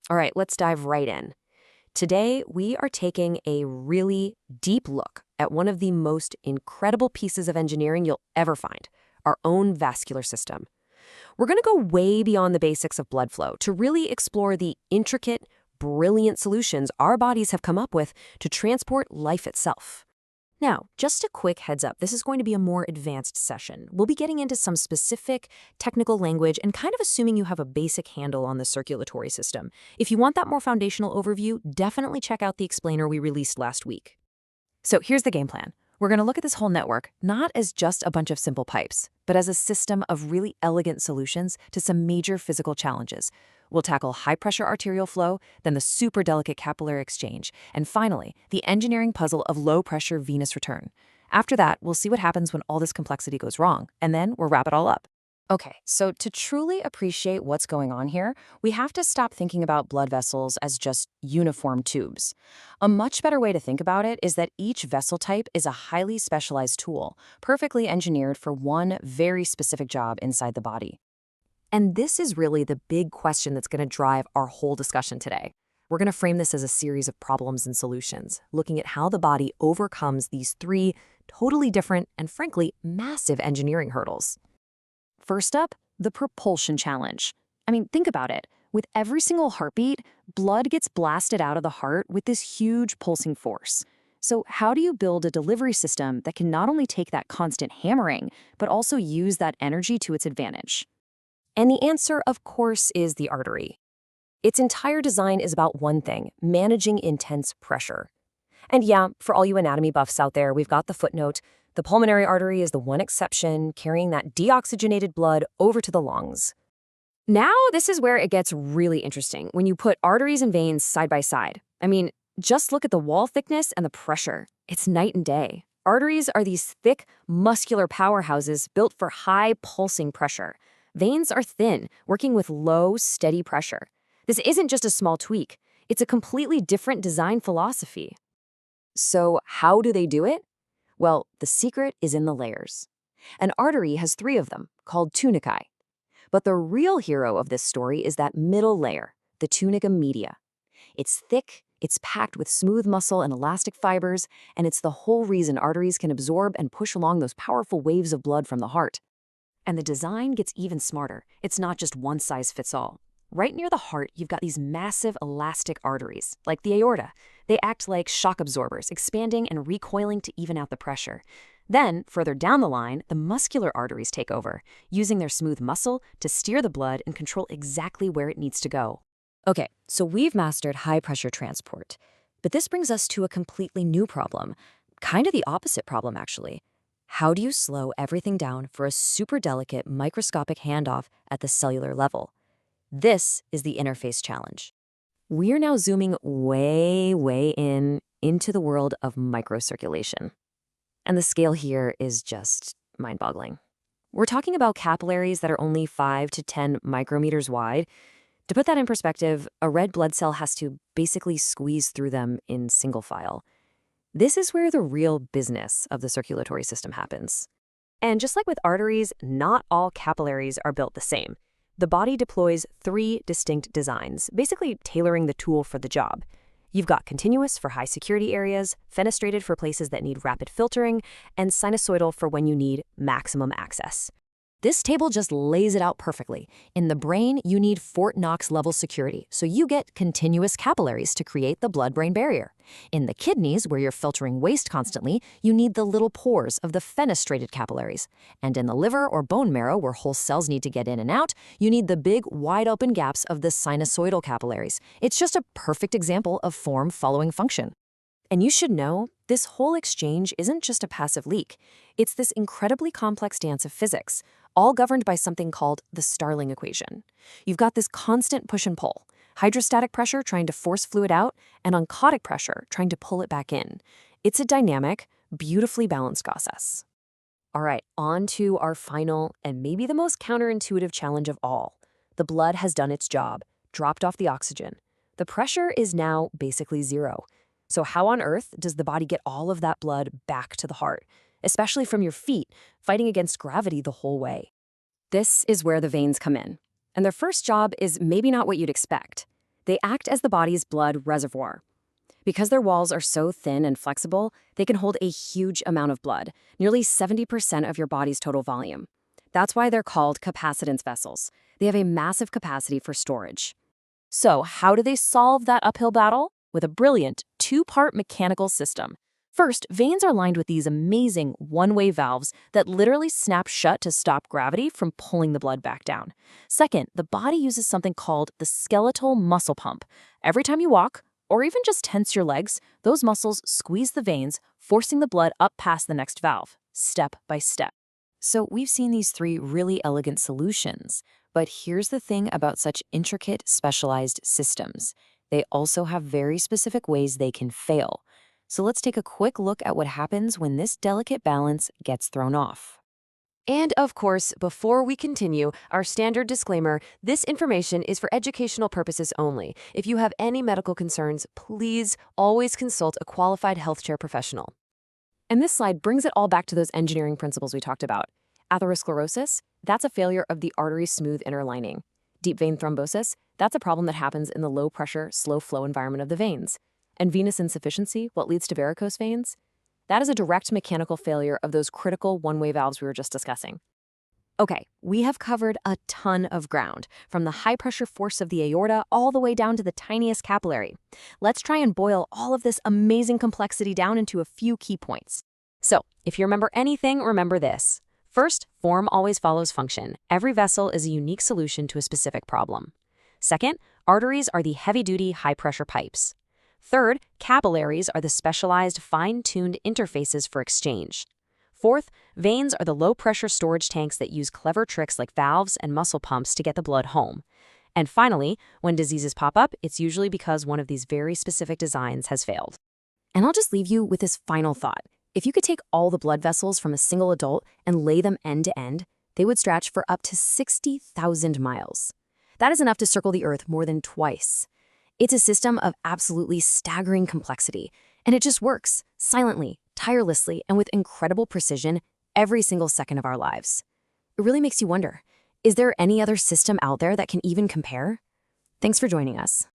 All right, let's dive right in. Today, we are taking a really deep look at one of the most incredible pieces of engineering you'll ever find, our own vascular system. We're going to go way beyond the basics of blood flow to really explore the intricate, brilliant solutions our bodies have come up with to transport life itself. Now, just a quick heads up, this is going to be a more advanced session. We'll be getting into some specific technical language and kind of assuming you have a basic handle on the circulatory system. If you want that more foundational overview, definitely check out the explainer we released last week. So here's the game plan. We're going to look at this whole network not as just a bunch of simple pipes, but as a system of really elegant solutions to some major physical challenges. We'll tackle high-pressure arterial flow, then the super delicate capillary exchange, and finally, the engineering puzzle of low-pressure venous return. After that, we'll see what happens when all this complexity goes wrong, and then we'll wrap it all up. Okay, so to truly appreciate what's going on here, we have to stop thinking about blood vessels as just uniform tubes. A much better way to think about it is that each vessel type is a highly specialized tool, perfectly engineered for one very specific job inside the body. And this is really the big question that's going to drive our whole discussion today. We're going to frame this as a series of problems and solutions, looking at how the body overcomes these three totally different and frankly massive engineering hurdles. First up, the propulsion challenge. I mean, think about it. With every single heartbeat, blood gets blasted out of the heart with this huge pulsing force. So how do you build a delivery system that can not only take that constant hammering, but also use that energy to its advantage? And the answer, of course, is the artery. Its entire design is about one thing: managing intense pressure. And yeah, for all you anatomy buffs out there, we've got the footnote. The pulmonary artery is the one exception, carrying that deoxygenated blood over to the lungs. Now, this is where it gets really interesting when you put arteries and veins side by side. I mean, just look at the wall thickness and the pressure. It's night and day. Arteries are these thick, muscular powerhouses built for high pulsing pressure. Veins are thin, working with low, steady pressure. This isn't just a small tweak. It's a completely different design philosophy. So how do they do it? Well, the secret is in the layers. An artery has three of them, called tunicae. But the real hero of this story is that middle layer, the tunica media. It's thick, it's packed with smooth muscle and elastic fibers, and it's the whole reason arteries can absorb and push along those powerful waves of blood from the heart. And the design gets even smarter. It's not just one size fits all. Right near the heart, you've got these massive elastic arteries, like the aorta. They act like shock absorbers, expanding and recoiling to even out the pressure. Then, further down the line, the muscular arteries take over, using their smooth muscle to steer the blood and control exactly where it needs to go. Okay, so we've mastered high-pressure transport. But this brings us to a completely new problem. Kind of the opposite problem, actually. How do you slow everything down for a super delicate microscopic handoff at the cellular level? This is the interface challenge. We're now zooming way into the world of microcirculation. And the scale here is just mind-boggling. We're talking about capillaries that are only 5 to 10 micrometers wide. To put that in perspective, a red blood cell has to basically squeeze through them in single file. This is where the real business of the circulatory system happens. And just like with arteries, not all capillaries are built the same. The body deploys three distinct designs, basically tailoring the tool for the job. You've got continuous for high security areas, fenestrated for places that need rapid filtering, and sinusoidal for when you need maximum access. This table just lays it out perfectly. In the brain, you need Fort Knox level security, so you get continuous capillaries to create the blood-brain barrier. In the kidneys, where you're filtering waste constantly, you need the little pores of the fenestrated capillaries. And in the liver or bone marrow, where whole cells need to get in and out, you need the big, wide-open gaps of the sinusoidal capillaries. It's just a perfect example of form following function. And you should know, this whole exchange isn't just a passive leak. It's this incredibly complex dance of physics, all governed by something called the Starling equation. You've got this constant push and pull, hydrostatic pressure trying to force fluid out, and oncotic pressure trying to pull it back in. It's a dynamic, beautifully balanced process. All right, on to our final and maybe the most counterintuitive challenge of all. The blood has done its job, dropped off the oxygen. The pressure is now basically zero. So how on earth does the body get all of that blood back to the heart, especially from your feet, fighting against gravity the whole way? This is where the veins come in. And their first job is maybe not what you'd expect. They act as the body's blood reservoir. Because their walls are so thin and flexible, they can hold a huge amount of blood, nearly 70% of your body's total volume. That's why they're called capacitance vessels. They have a massive capacity for storage. So, how do they solve that uphill battle? With a brilliant two-part mechanical system. First, veins are lined with these amazing one-way valves that literally snap shut to stop gravity from pulling the blood back down. Second, the body uses something called the skeletal muscle pump. Every time you walk, or even just tense your legs, those muscles squeeze the veins, forcing the blood up past the next valve, step by step. So we've seen these three really elegant solutions, but here's the thing about such intricate, specialized systems. They also have very specific ways they can fail. So let's take a quick look at what happens when this delicate balance gets thrown off. And of course, before we continue, our standard disclaimer, this information is for educational purposes only. If you have any medical concerns, please always consult a qualified healthcare professional. And this slide brings it all back to those engineering principles we talked about. Atherosclerosis, that's a failure of the artery's smooth inner lining. Deep vein thrombosis, that's a problem that happens in the low-pressure, slow-flow environment of the veins. And venous insufficiency, what leads to varicose veins? That is a direct mechanical failure of those critical one-way valves we were just discussing. Okay, we have covered a ton of ground, from the high-pressure force of the aorta all the way down to the tiniest capillary. Let's try and boil all of this amazing complexity down into a few key points. So, if you remember anything, remember this. First, form always follows function. Every vessel is a unique solution to a specific problem. Second, arteries are the heavy-duty, high-pressure pipes. Third, capillaries are the specialized, fine-tuned interfaces for exchange. Fourth, veins are the low-pressure storage tanks that use clever tricks like valves and muscle pumps to get the blood home. And finally, when diseases pop up, it's usually because one of these very specific designs has failed. And I'll just leave you with this final thought. If you could take all the blood vessels from a single adult and lay them end to end, they would stretch for up to 60,000 miles. That is enough to circle the Earth more than twice. It's a system of absolutely staggering complexity, and it just works, silently, tirelessly, and with incredible precision every single second of our lives. It really makes you wonder, is there any other system out there that can even compare? Thanks for joining us.